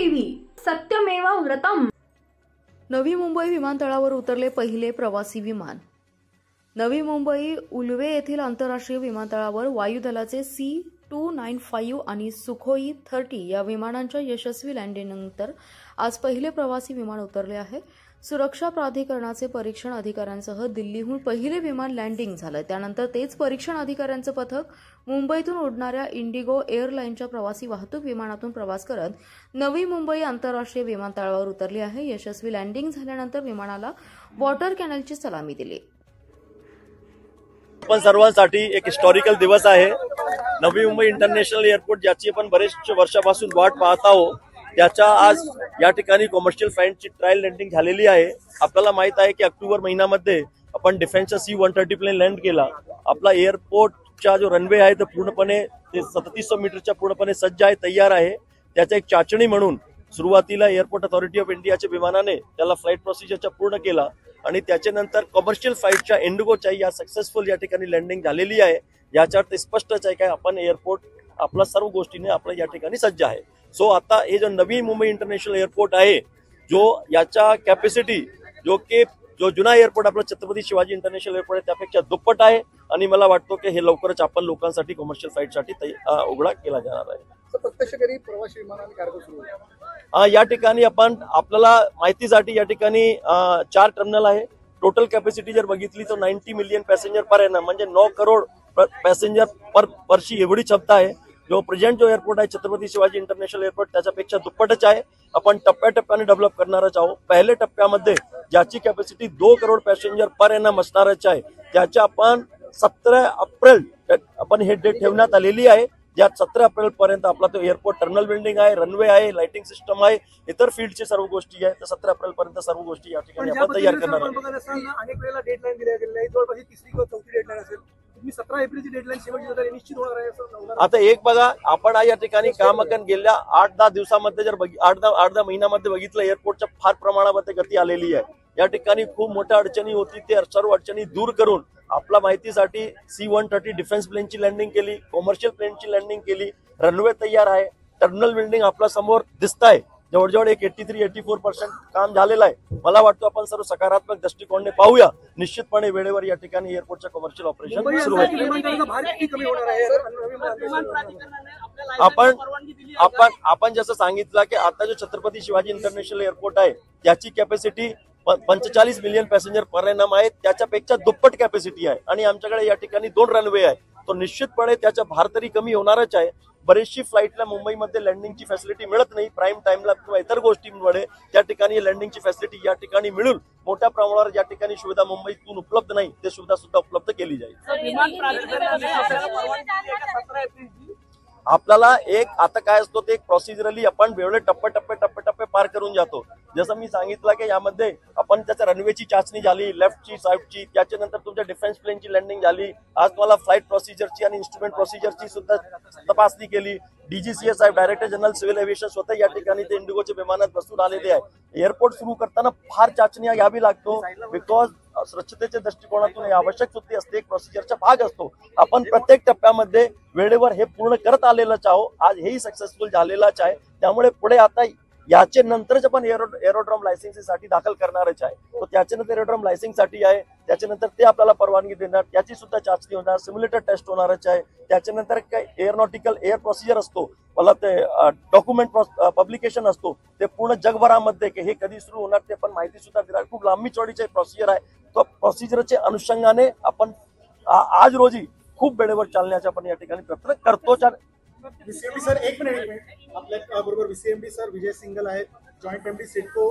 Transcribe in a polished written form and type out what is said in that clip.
TV सत्यमेव व्रतम। नवी मुंबई विमानतळावर उतरले पहिले प्रवासी विमान। नवी मुंबई उल्वे येथील आंतरराष्ट्रीय विमानतळावर वायुदलाचे C-295 आणि सुखोई 30 या विमानांच्या यशस्वी लँडिंगनंतर आज पहिले प्रवासी विमान उतरले आहे। सुरक्षा प्राधिकरणाचे परीक्षण अधिकाऱ्यांसह दिल्लीहून पहिले विमान लँडिंग झालं। त्यानंतर तेच परीक्षण अधिकाऱ्यांचं पथक मुंबईतून उडणाऱ्या इंडिगो एअरलाईनच्या प्रवासी वाहतूक विमानातून प्रवास करत नवी मुंबई आंतरराष्ट्रीय विमानतळावर उतरले आहे। यशस्वी लँडिंग झाल्यानंतर विमानाला वॉटर कॅनलची सलामी दिली। आपण सर्वांसाठी एक हिस्टॉरिकल दिवस आहे। नवी मुंबई इंटरनॅशनल एअरपोर्ट ज्याची आपण बरेच वर्षापासून वाट पाहत आहोत, त्याच्या आज या ठिकाणी कमर्शियल फ्लाईटची ट्रायल लँडिंग झालेली आहे। आपल्याला माहित आहे की ऑक्टोबर महिन्यामध्ये आपण डिफेन्सचा C-130 प्लेन लँड केला। आपला एअरपोर्टचा जो रनवे आहे तो पूर्णपणे 3700 मीटरच्या पूर्णपणे सज्ज आहे, तयार आहे। त्याचा एक चाचणी म्हणून सुरुवातीला एअरपोर्ट अथॉरिटी ऑफ इंडियाच्या विमानाने त्याला फ्लाईट प्रोसिजरचा पूर्ण केला आणि त्याच्यानंतर कमर्शियल फ्लाईटच्या इंडिगोच्या या सक्सेसफुल या ठिकाणी लँडिंग झालेली आहे। याच्यावर ते स्पष्टच आहे की आपण एअरपोर्ट आपला सर्व गोष्टीने आपल्या या ठिकाणी सज्ज आहे। सो आता हे जो नवी मुंबई इंटरनॅशनल एअरपोर्ट आहे, जो याचा कॅपॅसिटी जो जुना एअरपोर्ट आपला छत्रपती शिवाजी इंटरनॅशनल एअरपोर्ट आहे त्यापेक्षा दुप्पट आहे आणि मला वाटतो की हे लवकरच आपण लोकांसाठी कमर्शियल फ्लाईटसाठी उघडा केला जाणार आहे। प्रत्यक्षकारी प्रवासी विमानाने कार्य सुरू आहे। या ठिकाणी आपल्याला माहितीसाठी या ठिकाणी 4 टर्मिनल आहे। टोटल कॅपॅसिटी जर बघितली तर 90 मिलियन पॅसेंजर पर एनम म्हणजे 9 करोड पॅसेंजर पर वर्षी एवढी क्षमता आहे। जो प्रेझेंट जो एअरपोर्ट आहे छत्रपती शिवाजी इंटरनॅशनल एअरपोर्ट त्याच्यापेक्षा दुप्पटच आहे। आपण टप्प्याटप्प्याने डेव्हलप करणारच आहोत। पहिल्या टप्प्यामध्ये ज्याची capacity 2 crore passenger per annum असणारच आहे, त्याच्या आपण 17 एप्रिल आपण हे डेट ठेवण्यात आलेली आहे। ज्यात 17 एप्रिल पर्यंत आपला तो एअरपोर्ट टर्मिनल बिल्डिंग आहे, रनवे आहे, लाइटिंग सिस्टम आहे, इतर फील्डची सर्व गोष्टी आहे। तर 17 एप्रिल पर्यंत सर्व गोष्टी या ठिकाणी आपण तयार करणार आहोत। अनेक वेळेला डेडलाईन दिल्या गेलेली आहे, जवळपास तिसरी किंवा चौथी डेडलाईन असेल। तुम्ही 17 एप्रिलची डेडलाईन शेवटची निश्चित होणार आहे असं आता एक बघा, आपण या ठिकाणी काम गेल्या 8-10 दिवसामध्ये जर 8-10 महिन्यामध्ये बघितलं, एअरपोर्टच्या फार प्रमाणामध्ये गती आलेली आहे। या ठिकाणी खूप मोठ्या अडचणी होती, ते सर्व अडचणी दूर करून आपल्या माहितीसाठी C-130 डिफेन्स प्लेनची लँडिंग केली, कमर्शियल प्लेनची लँडिंग केली, रनवे तयार आहे, टर्मिनल बिल्डिंग आपल्या समोर दिसत आहे। जवळजवळ एक 83-84% काम झालेलं आहे। मला वाटतं आपण सर्व सकारात्मक दृष्टिकोनाने पाहूया। निश्चितपणे वेळेवर या ठिकाणी एअरपोर्टचं कमर्शियल ऑपरेशन सुरू होईल। आपण जसं सांगितलं की आता जो छत्रपती शिवाजी इंटरनॅशनल एअरपोर्ट आहे त्याची capacity 45 million passenger per annum आहे, त्याच्यापेक्षा दुप्पट कॅपॅसिटी आहे आणि आमच्याकडे या ठिकाणी 2 रनवे आहे। तो निश्चितपणे त्याचा भार तरी कमी होणारच आहे। बरेचशी फ्लाईटला मुंबईमध्ये लँडिंगची फॅसिलिटी मिळत नाही, प्राईम टाइमला किंवा इतर गोष्टींमुळे त्या ठिकाणी लँडिंगची फॅसिलिटी या ठिकाणी मिळून मोठ्या प्रमाणावर या ठिकाणी सुविधा मुंबईतून उपलब्ध नाही, ते सुविधा सुद्धा उपलब्ध केली जाईल। आपल्याला एक आता काय असतो ते एक प्रोसिजरली आपण वेगळे टप्पे पार करून जातो। जसं मी सांगितलं की यामध्ये आपण त्याच्या रनवेची चाचणी झाली, लेफ्टची साईडची, त्याच्यानंतर तुमच्या डिफेन्स प्लेनची लँडिंग झाली। आज तुम्हाला फ्लाईट प्रोसिजरची आणि इन्स्ट्रुमेंट प्रोसिजरची सुद्धा तपासणी केली। DGCA साहेब, डायरेक्टर जनरल सिव्हिल एव्हिएशन स्वतः या ठिकाणी ते इंडिगोच्या विमानात बसून आलेले आहे। एअरपोर्ट सुरू करताना फार चाचण्या घ्यावी लागतो, बिकॉज सुरक्षतेच्या दृष्टिकोनातून आवश्यक सुट्टी असते, एक प्रोसिजरचा भाग असतो। आपण प्रत्येक टप्प्यामध्ये वेळेवर हे पूर्ण करत आलेलंच आहोत। आज हेही सक्सेसफुल झालेलंच आहे। त्यामुळे पुढे आता याचे नंतरच आपण एरोड्रॉम लायसन्ससाठी दाखल करणारच आहे। तो त्याच्यानंतर एरोड्रॉम लायसन्ससाठी आहे, त्याच्यानंतर ते आपल्याला परवानगी देणार, त्याची सुद्धा चाचणी होणार, सिम्युलेटर टेस्ट होणारच आहे। त्याच्यानंतर काय एअरनॉटिकल एअर प्रोसिजर असतो, मला ते डॉक्युमेंट पब्लिकेशन असतो, ते पूर्ण जगभरामध्ये की हे कधी सुरू होणार ते पण माहिती सुद्धा देणार। खूप लांबी चौडीचे प्रोसिजर आहे। तो प्रोसिजरच्या अनुषंगाने आपण आज रोजी खूप वेळेवर चालण्याचा आपण या ठिकाणी प्रयत्न करतो। VCMD सर, एक मिनिट आपल्या बरोबर VCMD सर विजय सिंगल आहेत, जॉईंट MD सिडको